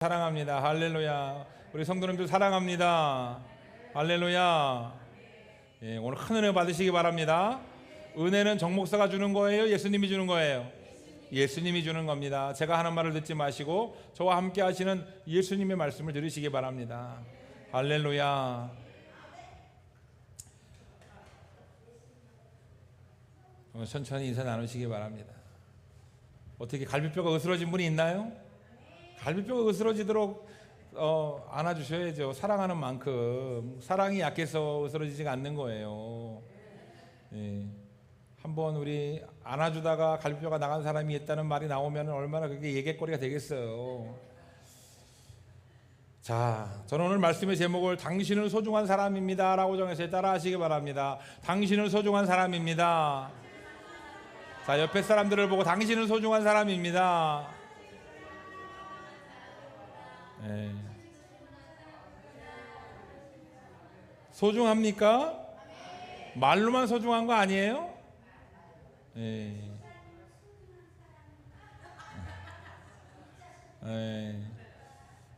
사랑합니다. 할렐루야. 우리 성도님들 사랑합니다. 할렐루야. 예, 오늘 큰 은혜 받으시기 바랍니다. 은혜는 정 목사가 주는 거예요? 예수님이 주는 거예요? 예수님이 주는 겁니다. 제가 하는 말을 듣지 마시고 저와 함께 하시는 예수님의 말씀을 들으시기 바랍니다. 할렐루야. 천천히 인사 나누시기 바랍니다. 어떻게 갈비뼈가 으스러진 분이 있나요? 갈비뼈가 으스러지도록 안아주셔야죠. 사랑하는 만큼. 사랑이 약해서 으스러지지가 않는 거예요. 예. 한번 우리 안아주다가 갈비뼈가 나간 사람이 있다는 말이 나오면 얼마나 그게 얘기거리가 되겠어요. 자, 저는 오늘 말씀의 제목을 당신은 소중한 사람입니다 라고 정해서 따라 하시기 바랍니다. 당신은 소중한 사람입니다. 자, 옆에 사람들을 보고 당신은 소중한 사람입니다. 네. 소중합니까? 말로만 소중한 거 아니에요? 네. 네.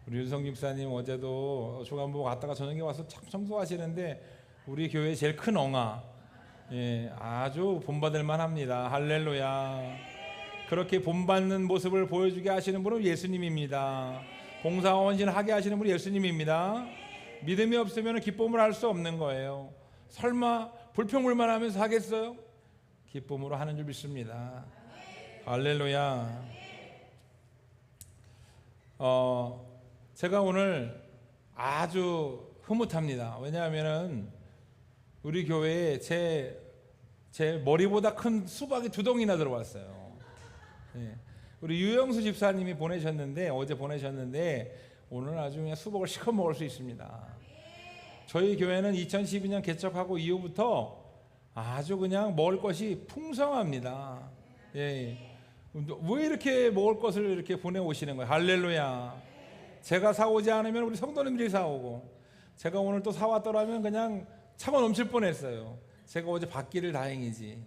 우리 윤성 집사님 어제도 조간보고 갔다가 저녁에 와서 참 청소하시는데 우리 교회 제일 큰 엉아, 예, 아주 본받을 만합니다. 할렐루야. 그렇게 본받는 모습을 보여주게 하시는 분은 예수님입니다. 봉사와 헌신을 하게 하시는 분이 예수님입니다. 믿음이 없으면 기쁨을 할 수 없는 거예요. 설마 불평불만 하면서 하겠어요? 기쁨으로 하는 줄 믿습니다. 할렐루야. 제가 오늘 아주 흐뭇합니다. 왜냐하면 우리 교회에 제 머리보다 큰 수박이 2덩이나 들어왔어요. 예. 우리 유영수 집사님이 어제 보내셨는데 오늘 아주 그냥 수박을 시커 먹을 수 있습니다. 저희 교회는 2012년 개척하고 이후부터 아주 그냥 먹을 것이 풍성합니다. 예. 왜 이렇게 먹을 것을 이렇게 보내오시는 거예요? 할렐루야. 제가 사오지 않으면 우리 성도님들이 사오고, 제가 오늘 또 사왔더라면 그냥 차가 넘칠 뻔했어요. 제가 어제 받기를 다행이지.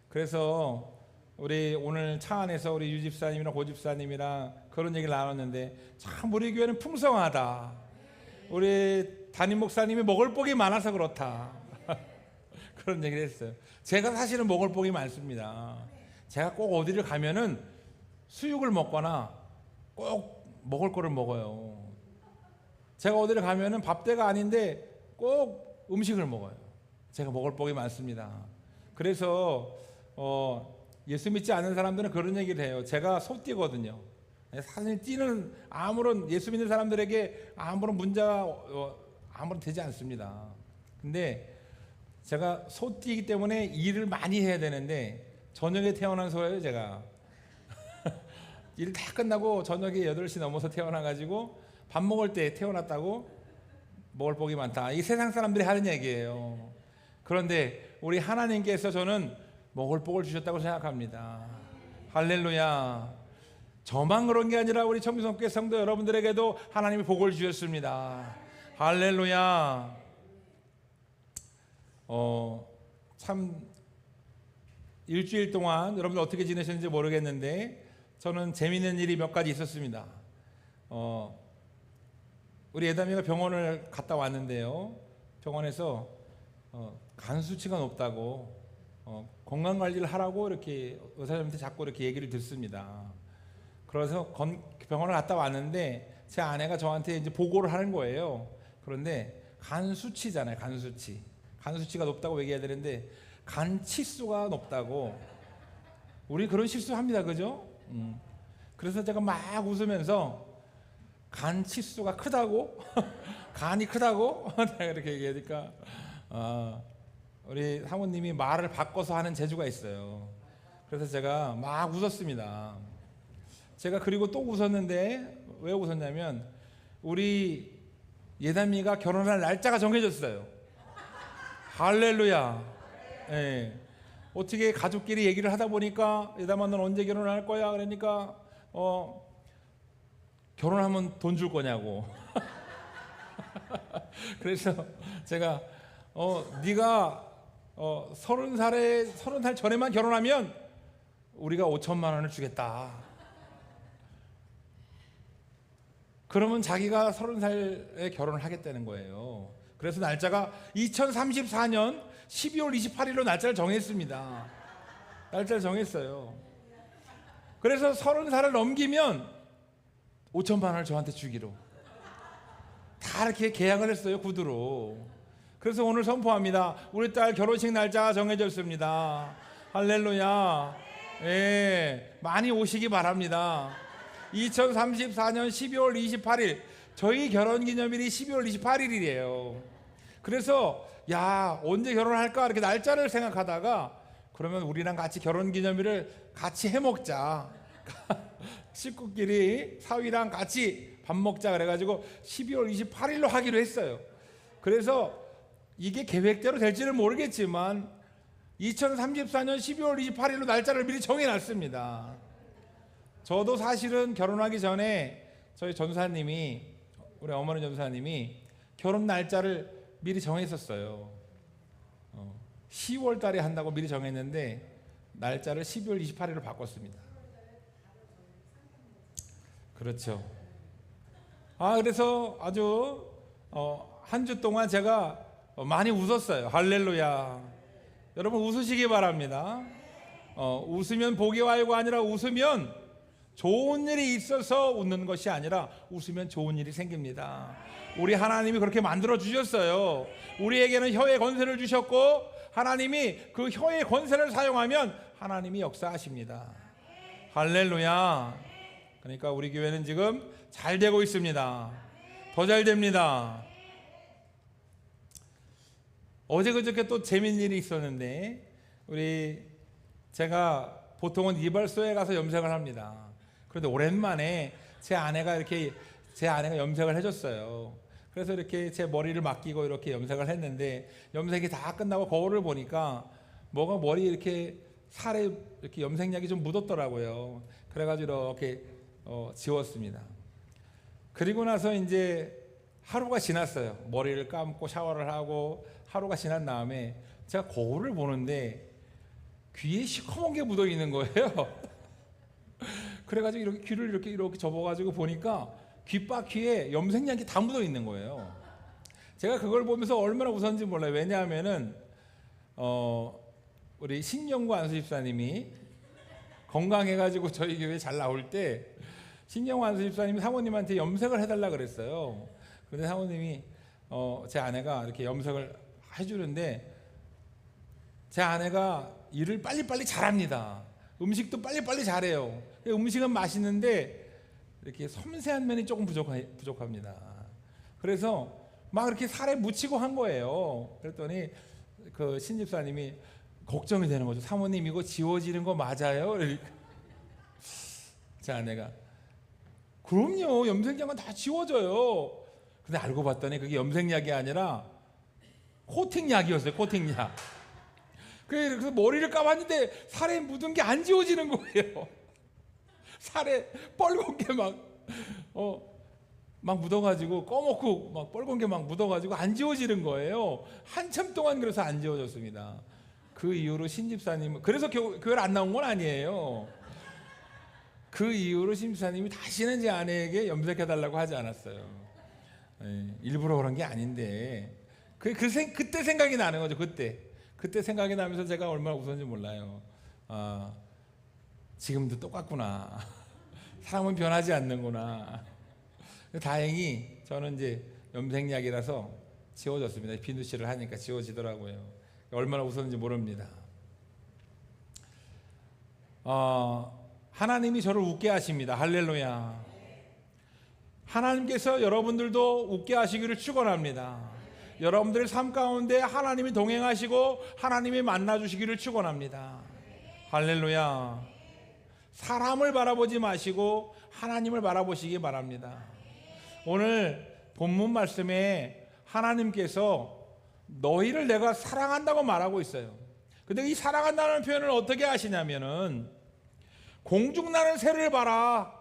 그래서 우리 오늘 차 안에서 우리 유 집사님이랑 고 집사님이랑 그런 얘기를 나눴는데 참 우리 교회는 풍성하다. 우리 담임 목사님이 먹을 복이 많아서 그렇다. 그런 얘기를 했어요. 제가 사실은 먹을 복이 많습니다. 제가 꼭 어디를 가면은 수육을 먹거나 꼭 먹을 거를 먹어요. 제가 어디를 가면은 밥대가 아닌데 꼭 음식을 먹어요. 제가 먹을 복이 많습니다. 그래서 예수 믿지 않는 사람들은 그런 얘기를 해요. 제가 소띠거든요. 사실 띠는 아무런 예수 믿는 사람들에게 아무런 문제가 아무런 되지 않습니다. 근데 제가 소띠이기 때문에 일을 많이 해야 되는데 저녁에 태어난 소예요. 제가 일 다 끝나고 저녁에 8시 넘어서 태어나가지고 밥 먹을 때 태어났다고 먹을 복이 많다. 이 세상 사람들이 하는 얘기예요. 그런데 우리 하나님께서 저는 먹을 복을 주셨다고 생각합니다. 할렐루야. 저만 그런 게 아니라 우리 청기성교회 성도 여러분들에게도 하나님이 복을 주셨습니다. 할렐루야. 참 일주일 동안 여러분들 어떻게 지내셨는지 모르겠는데 저는 재미있는 일이 몇 가지 있었습니다. 우리 애담이가 병원을 갔다 왔는데요. 병원에서 간 수치가 높다고 건강관리를 하라고 이렇게 의사님한테 자꾸 이렇게 얘기를 듣습니다. 그래서 병원을 갔다 왔는데 제 아내가 저한테 이제 보고를 하는 거예요. 그런데 간 수치잖아요. 간 수치. 간 수치가 높다고 얘기해야 되는데 간 치수가 높다고. 우리 그런 실수합니다. 그죠? 그래서 제가 막 웃으면서 간 치수가 크다고? 간이 크다고? 이렇게 얘기하니까 우리 사모님이 말을 바꿔서 하는 재주가 있어요. 그래서 제가 막 웃었습니다. 제가 그리고 또 웃었는데 왜 웃었냐면 우리 예담이가 결혼할 날짜가 정해졌어요. 할렐루야. 예. 어떻게 가족끼리 얘기를 하다 보니까 예담아 넌 언제 결혼할 거야? 그러니까 결혼하면 돈 줄 거냐고. 그래서 제가 네가 30살 전에만 결혼하면 우리가 5천만 원을 주겠다. 그러면 자기가 30살에 결혼을 하겠다는 거예요. 그래서 날짜가 2034년 12월 28일로 날짜를 정했습니다. 날짜를 정했어요. 그래서 30살을 넘기면 5천만 원을 저한테 주기로 다 이렇게 계약을 했어요. 구두로. 그래서 오늘 선포합니다. 우리 딸 결혼식 날짜가 정해졌습니다. 할렐루야. 예, 많이 오시기 바랍니다. 2034년 12월 28일 저희 결혼기념일이 12월 28일이에요. 그래서 야, 언제 결혼할까 이렇게 날짜를 생각하다가 그러면 우리랑 같이 결혼기념일을 같이 해먹자. 식구끼리 사위랑 같이 밥 먹자 그래가지고 12월 28일로 하기로 했어요. 그래서 이게 계획대로 될지는 모르겠지만 2034년 12월 28일로 날짜를 미리 정해놨습니다. 저도 사실은 결혼하기 전에 저희 전사님이, 우리 어머니 전사님이 결혼 날짜를 미리 정했었어요. 10월 달에 한다고 미리 정했는데 날짜를 12월 28일로 바꿨습니다. 그렇죠. 그래서 아주 한 주 동안 제가 많이 웃었어요. 할렐루야. 여러분 웃으시기 바랍니다. 웃으면 복이 와요가 아니라 웃으면 좋은 일이 있어서 웃는 것이 아니라 웃으면 좋은 일이 생깁니다. 우리 하나님이 그렇게 만들어 주셨어요. 우리에게는 혀의 권세를 주셨고 하나님이 그 혀의 권세를 사용하면 하나님이 역사하십니다. 할렐루야. 그러니까 우리 교회는 지금 잘 되고 있습니다. 더 잘 됩니다. 어제 그저께 또 재밌는 일이 있었는데 제가 보통은 이발소에 가서 염색을 합니다. 그런데 오랜만에 제 아내가 염색을 해줬어요. 그래서 이렇게 제 머리를 맡기고 이렇게 염색을 했는데 염색이 다 끝나고 거울을 보니까 뭐가 머리 이렇게 살에 이렇게 염색약이 좀 묻었더라고요. 그래가지고 이렇게 지웠습니다. 그리고 나서 이제 하루가 지났어요. 머리를 감고 샤워를 하고 하루가 지난 다음에 제가 거울을 보는데 귀에 시커먼 게 묻어 있는 거예요. 그래가지고 이렇게 귀를 이렇게 접어가지고 보니까 귓바퀴에 염색약이 다 묻어 있는 거예요. 제가 그걸 보면서 얼마나 웃었는지 몰라요. 왜냐하면은 우리 신영구 안수집사님이 건강해가지고 저희 교회 잘 나올 때 신영구 안수집사님이 사모님한테 염색을 해달라 그랬어요. 그런데 사모님이 제 아내가 이렇게 염색을 해주는데 제 아내가 일을 빨리빨리 잘합니다. 음식도 빨리빨리 잘해요. 음식은 맛있는데 이렇게 섬세한 면이 조금 부족합니다. 그래서 막 이렇게 살에 묻히고 한 거예요. 그랬더니 그 신집사님이 걱정이 되는 거죠. 사모님 이거 지워지는 거 맞아요? 제 아내가 그럼요. 염색약은 다 지워져요. 근데 알고 봤더니 그게 염색약이 아니라 코팅약이었어요. 코팅약. 그래서 머리를 감았는데 살에 묻은 게 안 지워지는 거예요. 살에 뻘건 게 막 묻어가지고 꺼먹고 막 뻘건 게 막 묻어가지고 안 지워지는 거예요. 한참 동안 그래서 안 지워졌습니다. 그 이후로 신집사님은 그래서 교회를 안 나온 건 아니에요. 그 이후로 신집사님이 다시는 제 아내에게 염색해달라고 하지 않았어요. 일부러 그런 게 아닌데 그때 생각이 나는 거죠. 그때 생각이 나면서 제가 얼마나 웃었는지 몰라요. 지금도 똑같구나. 사람은 변하지 않는구나. 다행히 저는 이제 염색약이라서 지워졌습니다. 비누칠을 하니까 지워지더라고요. 얼마나 웃었는지 모릅니다. 하나님이 저를 웃게 하십니다. 할렐루야. 하나님께서 여러분들도 웃게 하시기를 축원합니다. 여러분들의 삶 가운데 하나님이 동행하시고 하나님이 만나주시기를 축원합니다. 할렐루야. 사람을 바라보지 마시고 하나님을 바라보시기 바랍니다. 오늘 본문 말씀에 하나님께서 너희를 내가 사랑한다고 말하고 있어요. 근데 이 사랑한다는 표현을 어떻게 하시냐면은 공중나는 새를 봐라.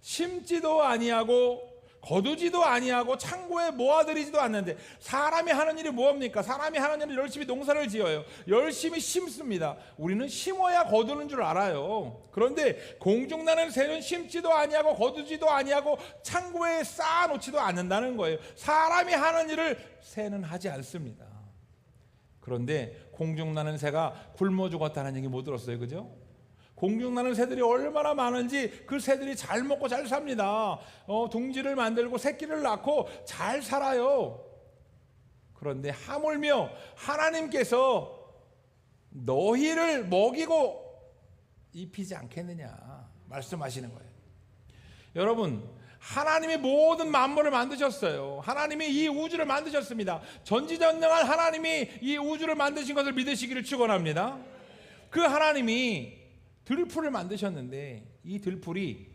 심지도 아니하고 거두지도 아니하고 창고에 모아들이지도 않는데 사람이 하는 일이 무엇입니까? 사람이 하는 일은 열심히 농사를 지어요. 열심히 심습니다. 우리는 심어야 거두는 줄 알아요. 그런데 공중나는 새는 심지도 아니하고 거두지도 아니하고 창고에 쌓아놓지도 않는다는 거예요. 사람이 하는 일을 새는 하지 않습니다. 그런데 공중나는 새가 굶어 죽었다는 얘기 못 들었어요, 그죠? 공중나는 새들이 얼마나 많은지 그 새들이 잘 먹고 잘 삽니다. 둥지를 만들고 새끼를 낳고 잘 살아요. 그런데 하물며 하나님께서 너희를 먹이고 입히지 않겠느냐 말씀하시는 거예요. 여러분, 하나님이 모든 만물을 만드셨어요. 하나님이 이 우주를 만드셨습니다. 전지전능한 하나님이 이 우주를 만드신 것을 믿으시기를 축원합니다. 그 하나님이 들풀을 만드셨는데 이 들풀이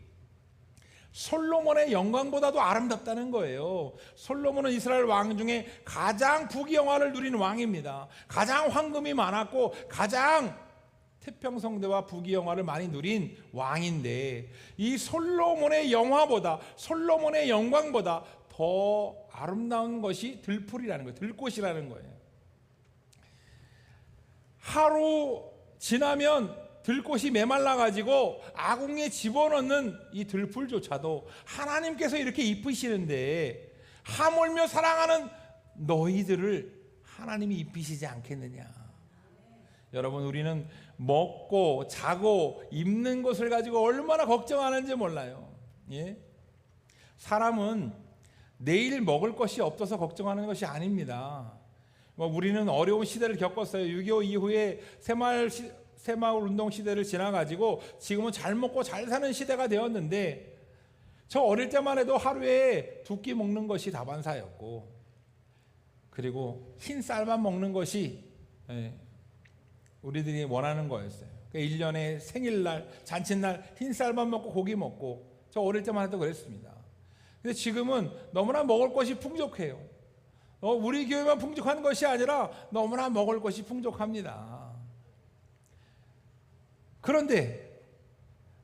솔로몬의 영광보다도 아름답다는 거예요. 솔로몬은 이스라엘 왕 중에 가장 부귀영화를 누린 왕입니다. 가장 황금이 많았고 가장 태평성대와 부귀영화를 많이 누린 왕인데 이 솔로몬의 영화보다, 솔로몬의 영광보다 더 아름다운 것이 들풀이라는 거예요. 들꽃이라는 거예요. 하루 지나면 들꽃이 메말라가지고 아궁이에 집어넣는 이 들풀조차도 하나님께서 이렇게 입히시는데 하물며 사랑하는 너희들을 하나님이 입히시지 않겠느냐. 여러분, 우리는 먹고 자고 입는 것을 가지고 얼마나 걱정하는지 몰라요. 예? 사람은 내일 먹을 것이 없어서 걱정하는 것이 아닙니다. 우리는 어려운 시대를 겪었어요. 6.25 이후에 새마을 운동 시대를 지나가지고 지금은 잘 먹고 잘 사는 시대가 되었는데 저 어릴 때만 해도 하루에 2끼 먹는 것이 다반사였고 그리고 흰 쌀만 먹는 것이 우리들이 원하는 거였어요. 그러니까 1년에 생일날, 잔칫날 흰 쌀만 먹고 고기 먹고 저 어릴 때만 해도 그랬습니다. 근데 지금은 너무나 먹을 것이 풍족해요. 우리 교회만 풍족한 것이 아니라 너무나 먹을 것이 풍족합니다. 그런데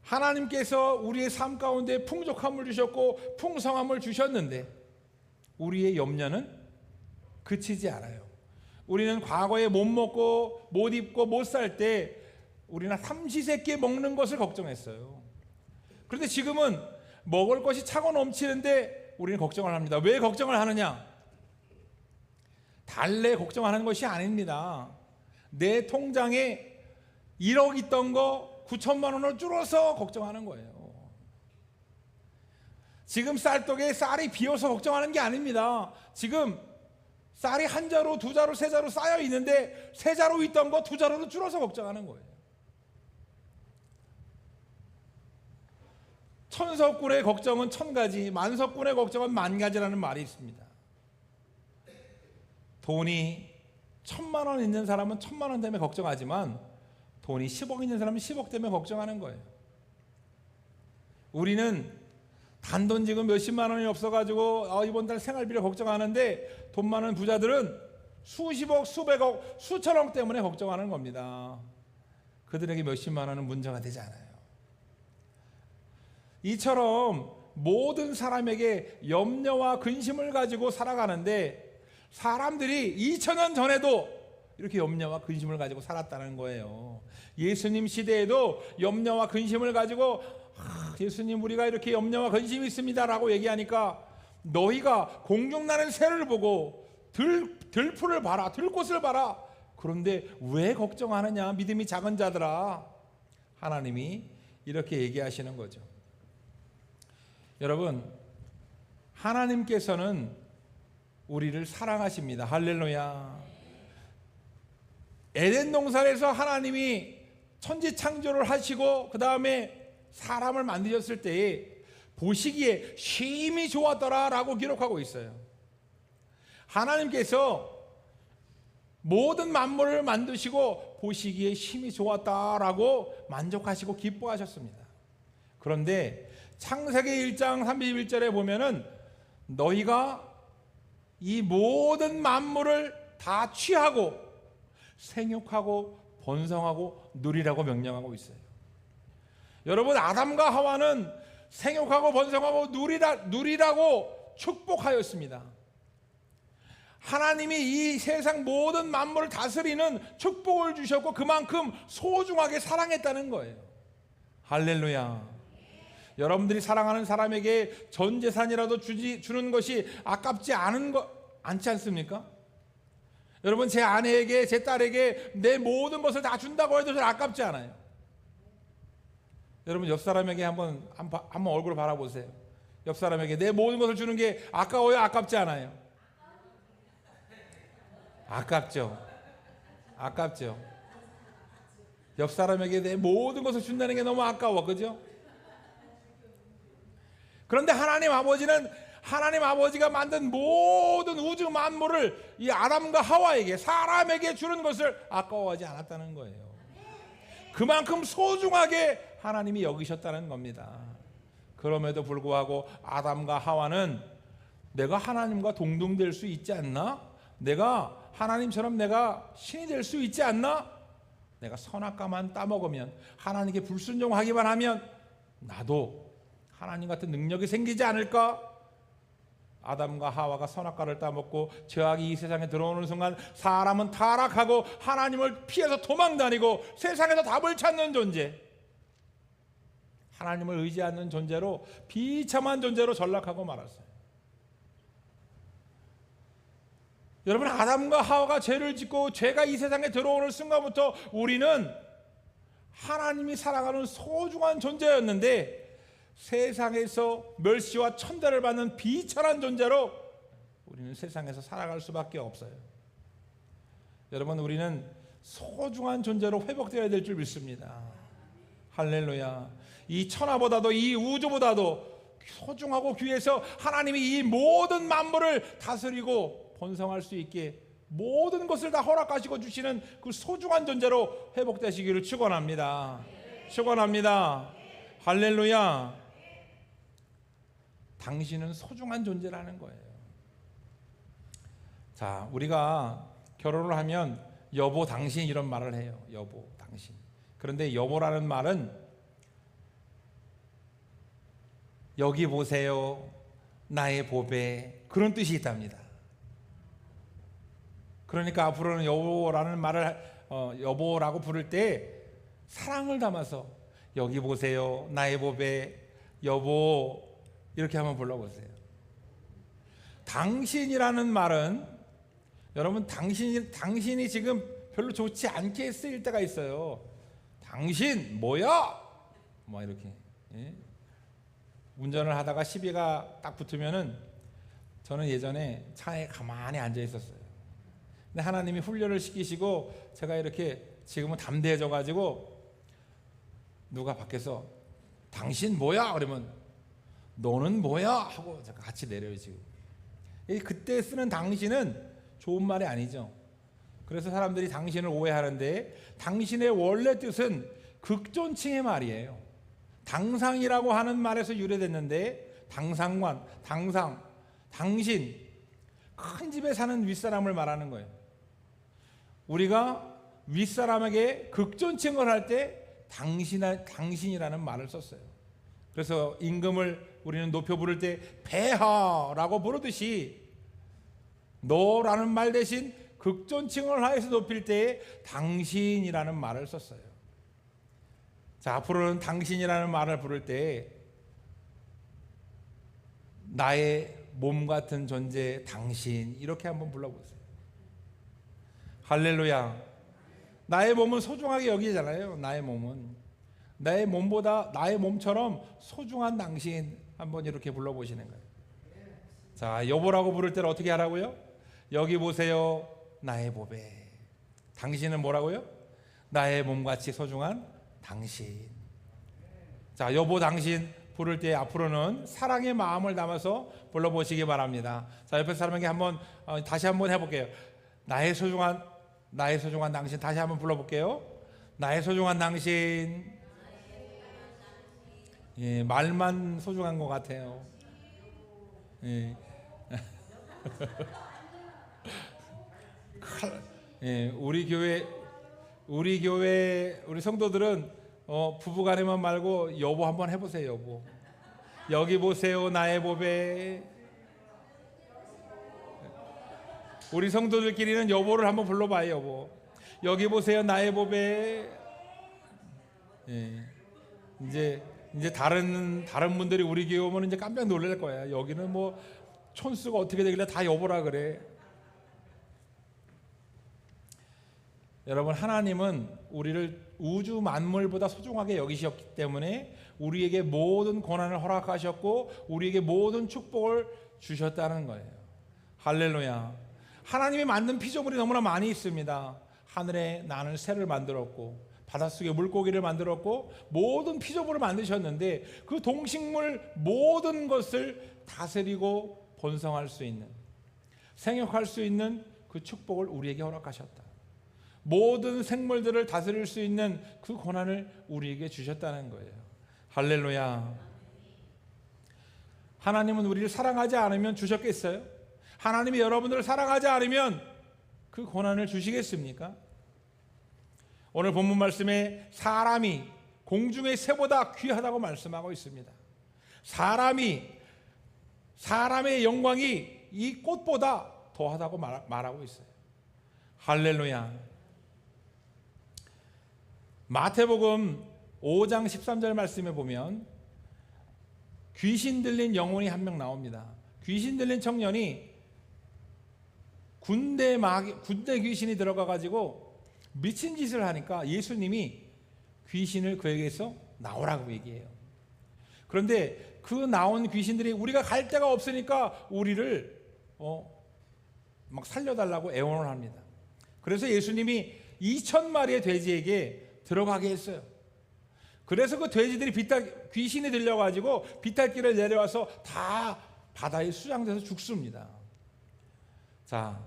하나님께서 우리의 삶 가운데 풍족함을 주셨고 풍성함을 주셨는데 우리의 염려는 그치지 않아요. 우리는 과거에 못 먹고 못 입고 못 살 때 우리는 삼시세끼 먹는 것을 걱정했어요. 그런데 지금은 먹을 것이 차고 넘치는데 우리는 걱정을 합니다. 왜 걱정을 하느냐? 달래 걱정하는 것이 아닙니다. 내 통장에 1억 있던 거 9천만 원을 줄어서 걱정하는 거예요. 지금 쌀떡에 쌀이 비어서 걱정하는 게 아닙니다. 지금 쌀이 한 자루, 두 자루, 세 자루 쌓여 있는데 세 자루 있던 거 두 자루로 줄어서 걱정하는 거예요. 천석군의 걱정은 1000가지, 만석군의 걱정은 10,000가지라는 말이 있습니다. 돈이 1,000만 원 있는 사람은 1,000만 원 때문에 걱정하지만 돈이 10억 있는 사람은 10억 때문에 걱정하는 거예요. 우리는 단돈 지금 몇십만 원이 없어가지고 이번 달 생활비를 걱정하는데 돈 많은 부자들은 수십억, 수백억, 수천억 때문에 걱정하는 겁니다. 그들에게 몇십만 원은 문제가 되지 않아요. 이처럼 모든 사람에게 염려와 근심을 가지고 살아가는데 사람들이 2000년 전에도 이렇게 염려와 근심을 가지고 살았다는 거예요. 예수님 시대에도 염려와 근심을 가지고 예수님 우리가 이렇게 염려와 근심이 있습니다 라고 얘기하니까 너희가 공중나는 새를 보고 들풀을 봐라, 들꽃을 봐라. 그런데 왜 걱정하느냐 믿음이 작은 자들아. 하나님이 이렇게 얘기하시는 거죠. 여러분, 하나님께서는 우리를 사랑하십니다. 할렐루야. 에덴 동산에서 하나님이 천지 창조를 하시고 그 다음에 사람을 만드셨을 때에 보시기에 심히 좋았더라 라고 기록하고 있어요. 하나님께서 모든 만물을 만드시고 보시기에 심히 좋았다라고 만족하시고 기뻐하셨습니다. 그런데 창세기 1장 31절에 보면은 너희가 이 모든 만물을 다 취하고 생육하고 번성하고 누리라고 명령하고 있어요. 여러분, 아담과 하와는 생육하고 번성하고 누리라고 축복하였습니다. 하나님이 이 세상 모든 만물을 다스리는 축복을 주셨고 그만큼 소중하게 사랑했다는 거예요. 할렐루야. 여러분들이 사랑하는 사람에게 전 재산이라도 주는 것이 아깝지 않지 않습니까? 여러분, 제 아내에게, 제 딸에게 내 모든 것을 다 준다고 해도 잘 아깝지 않아요. 여러분, 옆 사람에게 한번 얼굴을 바라보세요. 옆 사람에게 내 모든 것을 주는 게 아까워요, 아깝지 않아요? 아깝죠. 아깝죠. 옆 사람에게 내 모든 것을 준다는 게 너무 아까워, 그죠? 그런데 하나님 아버지가 만든 모든 우주 만물을 이 아담과 하와에게, 사람에게 주는 것을 아까워하지 않았다는 거예요. 그만큼 소중하게 하나님이 여기셨다는 겁니다. 그럼에도 불구하고 아담과 하와는 내가 하나님과 동등될 수 있지 않나? 내가 하나님처럼 내가 신이 될 수 있지 않나? 내가 선악과만 따먹으면, 하나님께 불순종하기만 하면 나도 하나님 같은 능력이 생기지 않을까? 아담과 하와가 선악과를 따먹고 죄악이 이 세상에 들어오는 순간 사람은 타락하고 하나님을 피해서 도망다니고 세상에서 답을 찾는 존재, 하나님을 의지하는 존재로, 비참한 존재로 전락하고 말았어요. 여러분, 아담과 하와가 죄를 짓고 죄가 이 세상에 들어오는 순간부터 우리는 하나님이 사랑하는 소중한 존재였는데 세상에서 멸시와 천대를 받는 비천한 존재로 우리는 세상에서 살아갈 수밖에 없어요. 여러분, 우리는 소중한 존재로 회복되어야 될 줄 믿습니다. 할렐루야. 이 천하보다도 이 우주보다도 소중하고 귀해서 하나님이 이 모든 만물을 다스리고 번성할 수 있게 모든 것을 다 허락하시고 주시는 그 소중한 존재로 회복되시기를 축원합니다. 축원합니다. 할렐루야. 당신은 소중한 존재라는 거예요. 자, 우리가 결혼을 하면 여보 당신 이런 말을 해요. 여보 당신. 그런데 여보라는 말은 여기 보세요 나의 보배, 그런 뜻이 있답니다. 그러니까 앞으로는 여보라는 말을 여보라고 부를 때 사랑을 담아서 여기 보세요 나의 보배, 여보, 이렇게 한번 불러보세요. 당신이라는 말은 여러분, 당신이 지금 별로 좋지 않게 쓰일 때가 있어요. 당신 뭐야? 뭐 이렇게. 예? 운전을 하다가 시비가 딱 붙으면은 저는 예전에 차에 가만히 앉아 있었어요. 근데 하나님이 훈련을 시키시고 제가 이렇게 지금은 담대해져 가지고 누가 밖에서 당신 뭐야? 그러면 너는 뭐야? 하고 같이 내려요. 지금 그때 쓰는 당신은 좋은 말이 아니죠. 그래서 사람들이 당신을 오해하는데 당신의 원래 뜻은 극존칭의 말이에요. 당상이라고 하는 말에서 유래됐는데 당상관, 당상, 당신, 큰 집에 사는 윗사람을 말하는 거예요. 우리가 윗사람에게 극존칭을 할 때 당신이라는 말을 썼어요. 그래서 임금을 우리는 높여 부를 때 폐하라고 부르듯이 너라는 말 대신 극존칭을 하여서 높일 때 당신이라는 말을 썼어요. 자, 앞으로는 당신이라는 말을 부를 때 나의 몸 같은 존재 당신, 이렇게 한번 불러보세요. 할렐루야. 나의 몸은 소중하게 여기잖아요. 나의 몸은 나의 몸보다 나의 몸처럼 소중한 당신, 한번 이렇게 불러보시는 거예요. 자, 여보라고 부를 때는 어떻게 하라고요? 여기 보세요 나의 보배. 당신은 뭐라고요? 나의 몸같이 소중한 당신. 자, 여보 당신 부를 때 앞으로는 사랑의 마음을 담아서 불러보시기 바랍니다. 자, 옆에 사람에게 한번 다시 한번 해볼게요. 나의 소중한 당신, 다시 한번 불러볼게요. 나의 소중한 당신. 예, 말만 소중한 것 같아요. 예. 예, 우리 교회 우리 성도들은 부부간에만 말고 여보 한번 해보세요. 여보. 여기 보세요 나의 보배. 우리 성도들끼리는 여보를 한번 불러봐요. 여보, 여기 보세요 나의 보배. 예. 이제 다른 분들이 우리 교회 오면 이제 깜짝 놀랄 거야. 여기는 뭐 촌수가 어떻게 되길래 다 여보라 그래. 여러분, 하나님은 우리를 우주 만물보다 소중하게 여기셨기 때문에 우리에게 모든 고난을 허락하셨고 우리에게 모든 축복을 주셨다는 거예요. 할렐루야. 하나님이 만든 피조물이 너무나 많이 있습니다. 하늘에 나는 새를 만들었고 바닷속에 물고기를 만들었고 모든 피조물을 만드셨는데 그 동식물 모든 것을 다스리고 번성할 수 있는, 생육할 수 있는 그 축복을 우리에게 허락하셨다. 모든 생물들을 다스릴 수 있는 그 권한을 우리에게 주셨다는 거예요. 할렐루야. 하나님은 우리를 사랑하지 않으면 주셨겠어요? 하나님이 여러분들을 사랑하지 않으면 그 권한을 주시겠습니까? 오늘 본문 말씀에 사람이 공중의 새보다 귀하다고 말씀하고 있습니다. 사람의 영광이 이 꽃보다 더하다고 말하고 있어요. 할렐루야. 마태복음 5장 13절 말씀에 보면 귀신 들린 영혼이 한 명 나옵니다. 귀신 들린 청년이 군대 귀신이 들어가 가지고 미친 짓을 하니까 예수님이 귀신을 그에게서 나오라고 얘기해요. 그런데 그 나온 귀신들이 우리가 갈 데가 없으니까 우리를 막 살려달라고 애원을 합니다. 그래서 예수님이 2,000마리의 돼지에게 들어가게 했어요. 그래서 그 돼지들이 귀신이 들려가지고 비탈길을 내려와서 다 바다에 수장돼서 죽습니다. 자,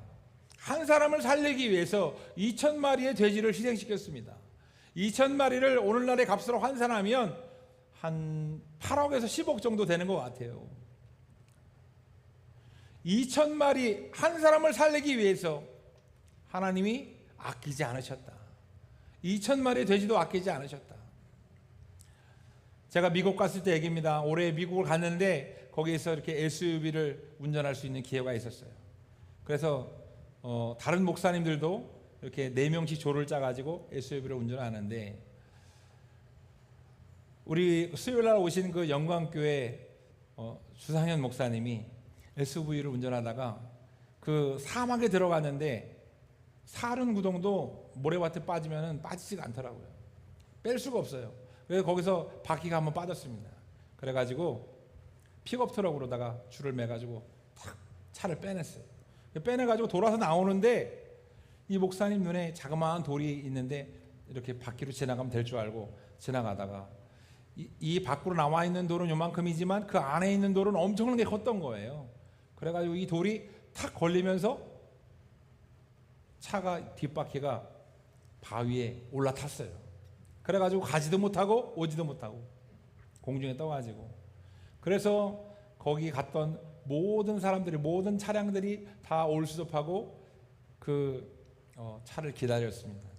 한 사람을 살리기 위해서 2,000마리의 돼지를 희생시켰습니다. 2,000마리를 오늘날의 값으로 환산하면 한 8억에서 10억 정도 되는 것 같아요. 2,000마리 한 사람을 살리기 위해서 하나님이 아끼지 않으셨다. 2,000마리의 돼지도 아끼지 않으셨다. 제가 미국 갔을 때 얘기입니다. 올해 미국을 갔는데 거기에서 이렇게 SUV를 운전할 수 있는 기회가 있었어요. 그래서 다른 목사님들도 이렇게 4명씩 조를 짜가지고 SUV를 운전하는데 우리 수요일날 오신 그 영광교회 주상현 목사님이 SUV를 운전하다가 그 사막에 들어갔는데 사륜 구동도 모래밭에 빠지면 빠지지가 않더라고요. 뺄 수가 없어요. 그래서 거기서 바퀴가 한번 빠졌습니다. 그래가지고 픽업 트럭으로다가 줄을 매가지고 탁 차를 빼냈어요. 빼내가지고 돌아서 나오는데 이 목사님 눈에 자그마한 돌이 있는데 이렇게 바퀴로 지나가면 될 줄 알고 지나가다가 이 밖으로 나와 있는 돌은 요만큼이지만 그 안에 있는 돌은 엄청나게 컸던 거예요. 그래가지고 이 돌이 탁 걸리면서 차가 뒷바퀴가 바위에 올라탔어요. 그래가지고 가지도 못하고 오지도 못하고 공중에 떠가지고, 그래서 거기 갔던 모든 사람들이, 모든 차량들이 다 올수습하고 그 차를 기다렸습니다.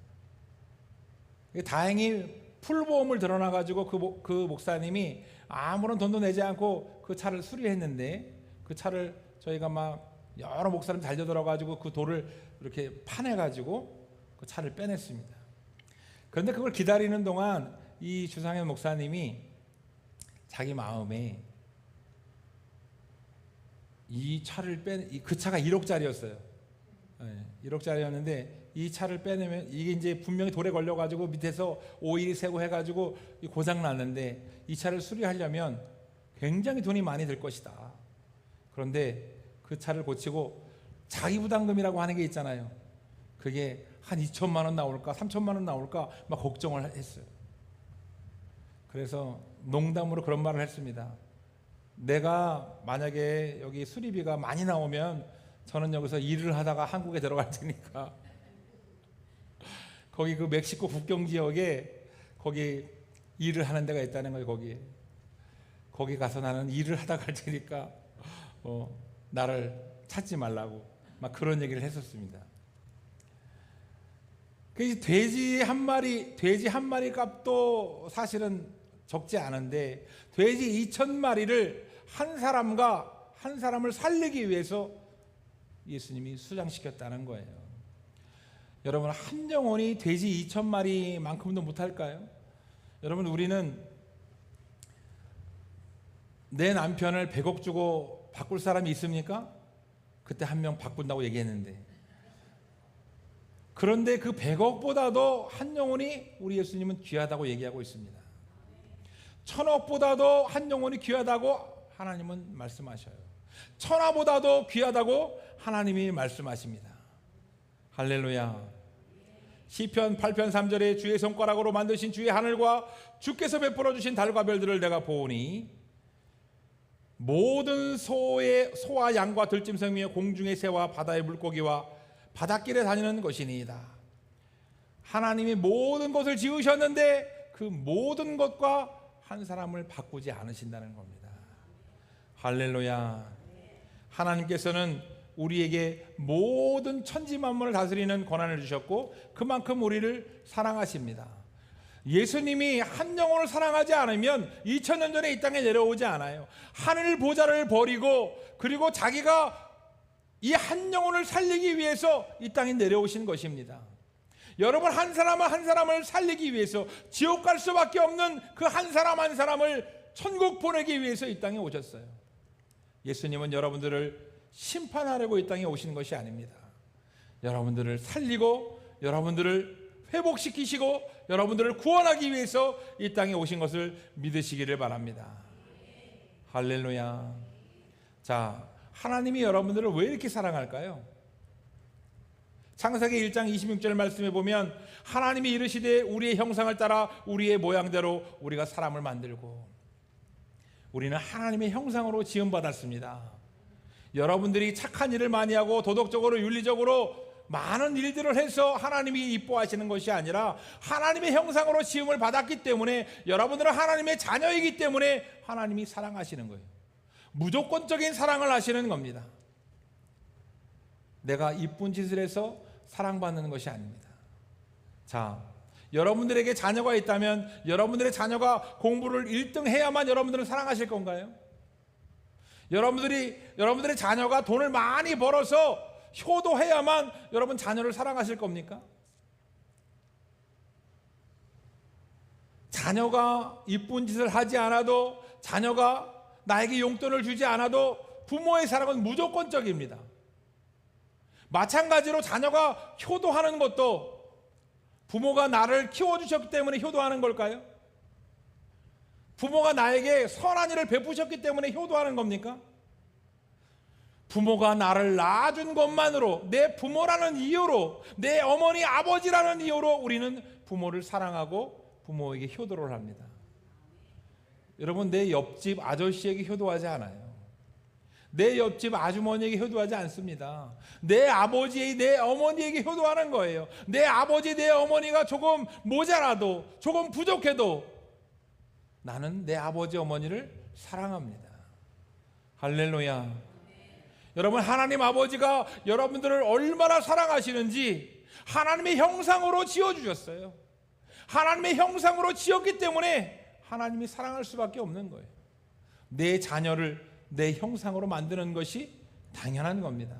다행히 풀보험을 들어놔가지고 그 목사님이 아무런 돈도 내지 않고 그 차를 수리했는데, 그 차를 저희가 막 여러 목사님 달려들어가지고 그 돌을 이렇게 파내가지고 그 차를 빼냈습니다. 그런데 그걸 기다리는 동안 이 주상현 목사님이 자기 마음에 이 차를 그 차가 1억짜리였어요. 1억짜리였는데 이 차를 빼내면 이게 이제 분명히 돌에 걸려가지고 밑에서 오일이 새고 해가지고 고장 났는데 이 차를 수리하려면 굉장히 돈이 많이 들 것이다. 그런데 그 차를 고치고 자기 부담금이라고 하는 게 있잖아요. 그게 한 2천만 원 나올까 3천만 원 나올까 막 걱정을 했어요. 그래서 농담으로 그런 말을 했습니다. 내가 만약에 여기 수리비가 많이 나오면 저는 여기서 일을 하다가 한국에 들어갈 테니까 거기 그 멕시코 국경 지역에 거기 일을 하는 데가 있다는 거예요. 거기 가서 나는 일을 하다 갈 테니까 나를 찾지 말라고 막 그런 얘기를 했었습니다. 그 돼지 한 마리 값도 사실은 적지 않은데 돼지 2,000마리를 한 사람을 살리기 위해서 예수님이 수장시켰다는 거예요. 여러분, 한 영혼이 돼지 2,000마리만큼도 못할까요? 여러분, 우리는 내 남편을 100억 주고 바꿀 사람이 있습니까? 그때 한 명 바꾼다고 얘기했는데, 그런데 그 100억보다도 한 영혼이 우리 예수님은 귀하다고 얘기하고 있습니다. 1,000억보다도 한 영혼이 귀하다고 하나님은 말씀하셔요. 천하보다도 귀하다고 하나님이 말씀하십니다. 할렐루야. 시편 8편 3절에 주의 손가락으로 만드신 주의 하늘과 주께서 베풀어 주신 달과 별들을 내가 보오니 모든 소와 양과 들짐승이며 공중의 새와 바다의 물고기와 바닷길에 다니는 것이니이다. 하나님이 모든 것을 지으셨는데 그 모든 것과 한 사람을 바꾸지 않으신다는 겁니다. 할렐루야. 하나님께서는 우리에게 모든 천지만물을 다스리는 권한을 주셨고 그만큼 우리를 사랑하십니다. 예수님이 한 영혼을 사랑하지 않으면 2000년 전에 이 땅에 내려오지 않아요. 하늘 보좌를 버리고 그리고 자기가 이 한 영혼을 살리기 위해서 이 땅에 내려오신 것입니다. 여러분, 한 사람을 살리기 위해서 지옥 갈 수밖에 없는 그 한 사람 한 사람을 천국 보내기 위해서 이 땅에 오셨어요. 예수님은 여러분들을 심판하려고 이 땅에 오신 것이 아닙니다. 여러분들을 살리고 여러분들을 회복시키시고 여러분들을 구원하기 위해서 이 땅에 오신 것을 믿으시기를 바랍니다. 할렐루야. 자, 하나님이 여러분들을 왜 이렇게 사랑할까요? 창세기 1장 26절 말씀에 보면 하나님이 이르시되 우리의 형상을 따라 우리의 모양대로 우리가 사람을 만들고, 우리는 하나님의 형상으로 지음받았습니다. 여러분들이 착한 일을 많이 하고 도덕적으로 윤리적으로 많은 일들을 해서 하나님이 이뻐하시는 것이 아니라 하나님의 형상으로 지음을 받았기 때문에 여러분들은 하나님의 자녀이기 때문에 하나님이 사랑하시는 거예요. 무조건적인 사랑을 하시는 겁니다. 내가 이쁜 짓을 해서 사랑받는 것이 아닙니다. 자, 여러분들에게 자녀가 있다면 여러분들의 자녀가 공부를 1등 해야만 여러분들은 사랑하실 건가요? 여러분들의 자녀가 돈을 많이 벌어서 효도해야만 여러분 자녀를 사랑하실 겁니까? 자녀가 이쁜 짓을 하지 않아도, 자녀가 나에게 용돈을 주지 않아도 부모의 사랑은 무조건적입니다. 마찬가지로 자녀가 효도하는 것도 부모가 나를 키워주셨기 때문에 효도하는 걸까요? 부모가 나에게 선한 일을 베푸셨기 때문에 효도하는 겁니까? 부모가 나를 낳아준 것만으로, 내 부모라는 이유로, 내 어머니 아버지라는 이유로 우리는 부모를 사랑하고 부모에게 효도를 합니다. 여러분, 내 옆집 아저씨에게 효도하지 않아요. 내 옆집 아주머니에게 효도하지 않습니다. 내 아버지, 내 어머니에게 효도하는 거예요. 내 아버지, 내 어머니가 조금 모자라도, 조금 부족해도 나는 내 아버지, 어머니를 사랑합니다. 할렐루야. 여러분, 하나님 아버지가 여러분들을 얼마나 사랑하시는지 하나님의 형상으로 지어주셨어요. 하나님의 형상으로 지었기 때문에 하나님이 사랑할 수밖에 없는 거예요. 내 자녀를 내 형상으로 만드는 것이 당연한 겁니다.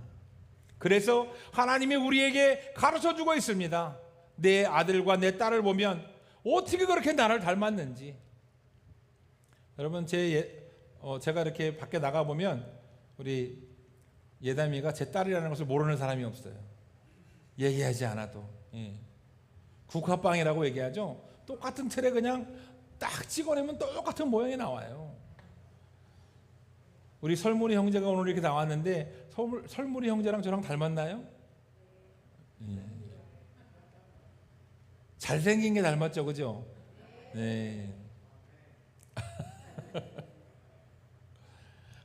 그래서 하나님이 우리에게 가르쳐주고 있습니다. 내 아들과 내 딸을 보면 어떻게 그렇게 나를 닮았는지. 여러분, 제가 이렇게 밖에 나가보면 우리 예담이가 제 딸이라는 것을 모르는 사람이 없어요. 얘기하지 않아도. 국화빵이라고 얘기하죠. 똑같은 틀에 그냥 딱 찍어내면 똑같은 모양이 나와요. 우리 설문이 형제가 오늘 이렇게 나왔는데 설문이 형제랑 저랑 닮았나요? 잘생긴 게 닮았죠, 그죠? 네.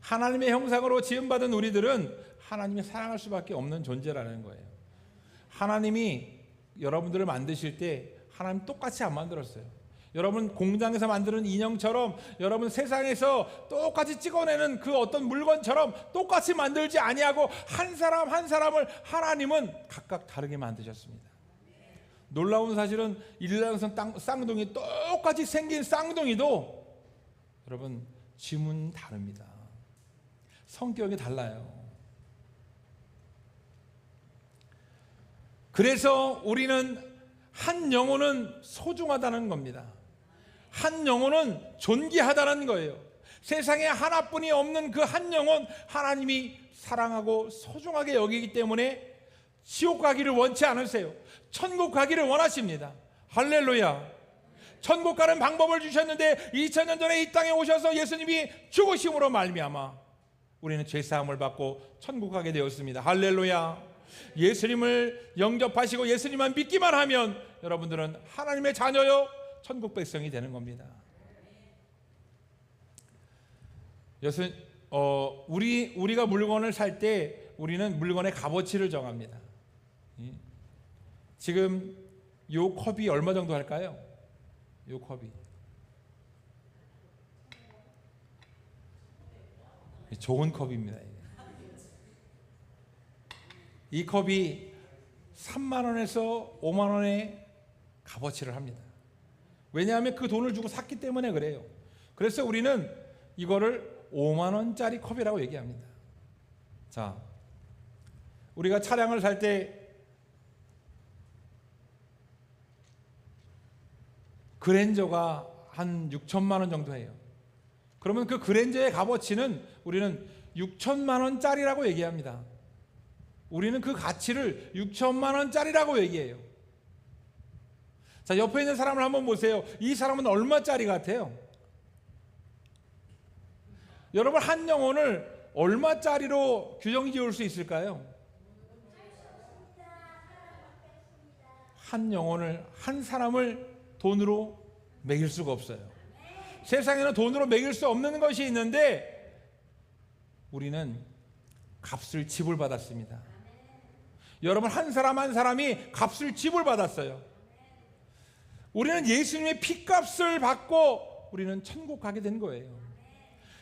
하나님의 형상으로 지음받은 우리들은 하나님이 사랑할 수밖에 없는 존재라는 거예요. 하나님이 여러분들을 만드실 때 하나님 똑같이 안 만들었어요. 여러분 공장에서 만드는 인형처럼, 여러분 세상에서 똑같이 찍어내는 그 어떤 물건처럼 똑같이 만들지 아니하고 한 사람 한 사람을 하나님은 각각 다르게 만드셨습니다. 놀라운 사실은 일란성 쌍둥이 똑같이 생긴 쌍둥이도 여러분 지문 다릅니다. 성격이 달라요. 그래서 우리는 한 영혼은 소중하다는 겁니다. 한 영혼은 존귀하다는 거예요. 세상에 하나뿐이 없는 그 한 영혼, 하나님이 사랑하고 소중하게 여기기 때문에 지옥 가기를 원치 않으세요. 천국 가기를 원하십니다. 할렐루야. 천국 가는 방법을 주셨는데 2000년 전에 이 땅에 오셔서 예수님이 죽으심으로 말미암아 우리는 죄사함을 받고 천국 가게 되었습니다. 할렐루야. 예수님을 영접하시고 예수님만 믿기만 하면 여러분들은 하나님의 자녀요 천국 백성이 되는 겁니다. 우리가 물건을 살 때 우리는 물건의 값어치를 정합니다. 지금 요 컵이 얼마 정도 할까요? 요 컵이 좋은 컵입니다. 이 컵이 3만 원에서 5만 원의 값어치를 합니다. 왜냐하면 그 돈을 주고 샀기 때문에 그래요. 그래서 우리는 이거를 5만 원짜리 컵이라고 얘기합니다. 자, 우리가 차량을 살 때 그랜저가 한 6천만 원 정도 해요. 그러면 그 그랜저의 값어치는 우리는 6천만 원짜리라고 얘기합니다. 우리는 그 가치를 6천만 원짜리라고 얘기해요. 자, 옆에 있는 사람을 한번 보세요. 이 사람은 얼마짜리 같아요? 여러분, 한 영혼을 얼마짜리로 규정 지을 수 있을까요? 한 영혼을, 한 사람을 돈으로 매길 수가 없어요. 세상에는 돈으로 매길 수 없는 것이 있는데 우리는 값을 지불받았습니다. 여러분, 한 사람 한 사람이 값을 지불받았어요. 우리는 예수님의 피값을 받고 우리는 천국 가게 된 거예요.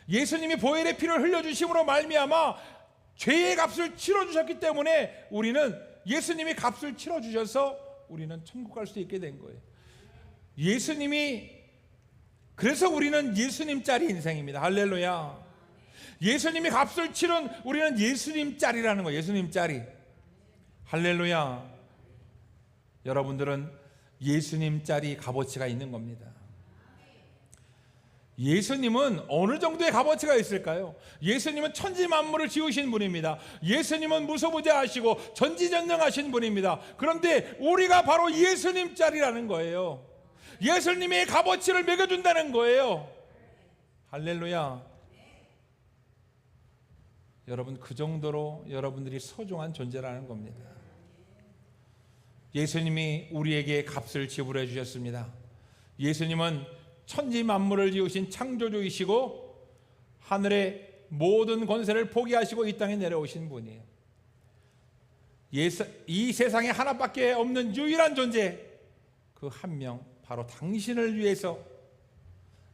예수님이 보혈의 피를 흘려주심으로 말미암아 죄의 값을 치러주셨기 때문에 우리는 예수님이 값을 치러주셔서 우리는 천국 갈 수 있게 된 거예요. 그래서 우리는 예수님짜리 인생입니다. 할렐루야. 예수님이 값을 치른 우리는 예수님짜리라는 거예요. 예수님짜리. 할렐루야. 여러분들은 예수님짜리 값어치가 있는 겁니다. 예수님은 어느 정도의 값어치가 있을까요? 예수님은 천지 만물을 지으신 분입니다. 예수님은 무소부재하시고 전지전능하신 분입니다. 그런데 우리가 바로 예수님짜리라는 거예요. 예수님의 값어치를 매겨준다는 거예요. 할렐루야. 여러분, 그 정도로 여러분들이 소중한 존재라는 겁니다. 예수님이 우리에게 값을 지불해 주셨습니다. 예수님은 천지 만물을 지으신 창조주이시고 하늘의 모든 권세를 포기하시고 이 땅에 내려오신 분이에요. 이 세상에 하나밖에 없는 유일한 존재, 그 한 명, 바로 당신을 위해서,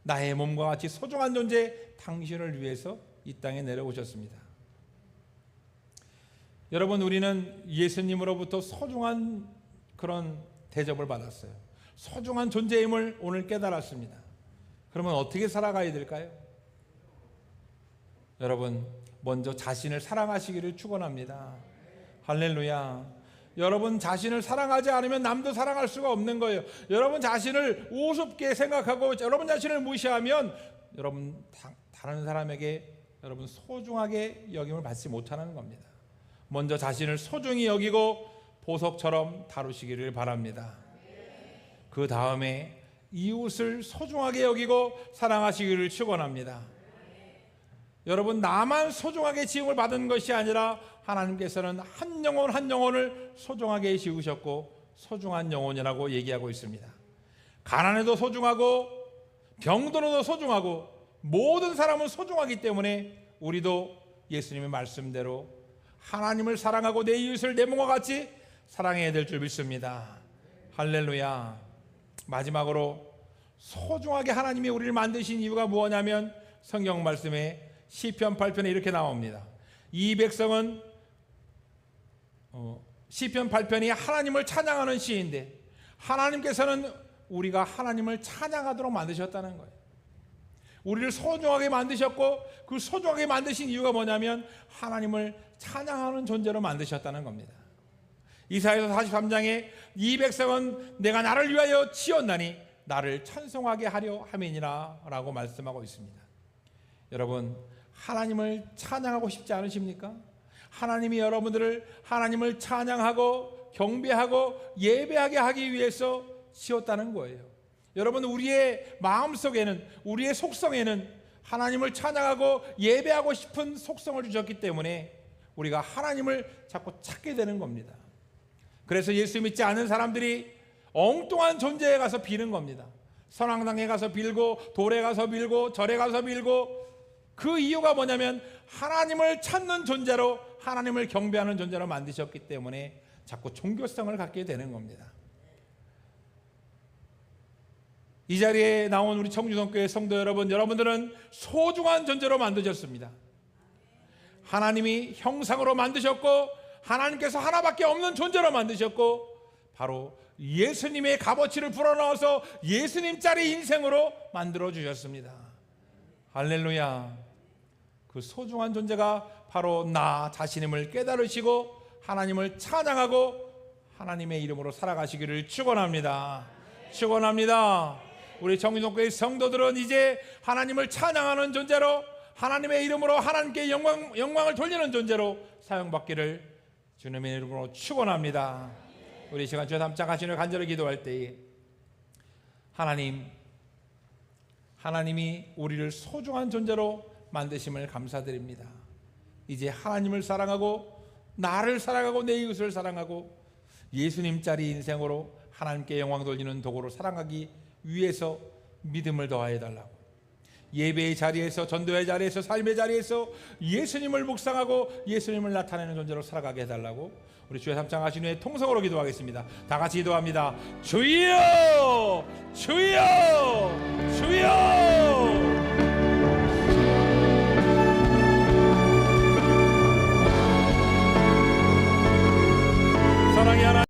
나의 몸과 같이 소중한 존재 당신을 위해서 이 땅에 내려오셨습니다. 여러분, 우리는 예수님으로부터 소중한 그런 대접을 받았어요. 소중한 존재임을 오늘 깨달았습니다. 그러면 어떻게 살아가야 될까요? 여러분, 먼저 자신을 사랑하시기를 축원합니다. 할렐루야. 여러분 자신을 사랑하지 않으면 남도 사랑할 수가 없는 거예요. 여러분 자신을 우습게 생각하고 여러분 자신을 무시하면 여러분 다른 사람에게 여러분 소중하게 여김을 받지 못하는 겁니다. 먼저 자신을 소중히 여기고 보석처럼 다루시기를 바랍니다. 그 다음에 이웃을 소중하게 여기고 사랑하시기를 축원합니다. 여러분, 나만 소중하게 지음을 받은 것이 아니라 하나님께서는 한 영혼 한 영혼을 소중하게 지으셨고 소중한 영혼이라고 얘기하고 있습니다. 가난해도 소중하고 병들어도 소중하고 모든 사람은 소중하기 때문에 우리도 예수님의 말씀대로 하나님을 사랑하고 내 이웃을 내 몸과 같이 사랑해야 될 줄 믿습니다. 할렐루야. 마지막으로 소중하게 하나님이 우리를 만드신 이유가 무엇냐면 성경 말씀에 시편 8편에 이렇게 나옵니다. 이 백성은 시편 8편이 하나님을 찬양하는 시인데 하나님께서는 우리가 하나님을 찬양하도록 만드셨다는 거예요. 우리를 소중하게 만드셨고, 그 소중하게 만드신 이유가 뭐냐면 하나님을 찬양하는 존재로 만드셨다는 겁니다. 이사야서 43장에 이 백성은 내가 나를 위하여 지었나니 나를 찬송하게 하려 함이니라 라고 말씀하고 있습니다. 여러분, 하나님을 찬양하고 싶지 않으십니까? 하나님이 여러분들을 하나님을 찬양하고 경배하고 예배하게 하기 위해서 지었다는 거예요. 여러분, 우리의 마음속에는, 우리의 속성에는 하나님을 찬양하고 예배하고 싶은 속성을 주셨기 때문에 우리가 하나님을 자꾸 찾게 되는 겁니다. 그래서 예수 믿지 않는 사람들이 엉뚱한 존재에 가서 비는 겁니다. 선왕당에 가서 빌고, 돌에 가서 빌고, 절에 가서 빌고, 그 이유가 뭐냐면 하나님을 찾는 존재로, 하나님을 경배하는 존재로 만드셨기 때문에 자꾸 종교성을 갖게 되는 겁니다. 이 자리에 나온 우리 청주동교회 성도 여러분, 여러분들은 소중한 존재로 만드셨습니다. 하나님이 형상으로 만드셨고, 하나님께서 하나밖에 없는 존재로 만드셨고, 바로 예수님의 값어치를 불어넣어서 예수님짜리 인생으로 만들어 주셨습니다. 할렐루야. 그 소중한 존재가 바로 나 자신임을 깨달으시고 하나님을 찬양하고 하나님의 이름으로 살아가시기를 축원합니다. 축원합니다. 우리 정인동교회 성도들은 이제 하나님을 찬양하는 존재로, 하나님의 이름으로 하나님께 영광을 돌리는 존재로 사용받기를 주님의 이름으로 축원합니다. 우리 이 시간 주여 담장 하시며 간절히 기도할 때에 하나님이 우리를 소중한 존재로 만드심을 감사드립니다. 이제 하나님을 사랑하고 나를 사랑하고 내 이웃을 사랑하고 예수님짜리 인생으로 하나님께 영광 돌리는 도구로 살아가기 위해서 믿음을 더하여 달라고, 예배의 자리에서, 전도의 자리에서, 삶의 자리에서 예수님을 묵상하고 예수님을 나타내는 존재로 살아가게 해달라고 우리 주의 삼창 하신 후에 통성으로 기도하겠습니다. 다 같이 기도합니다. 주여, 주여, 주여. 사랑의 하나님.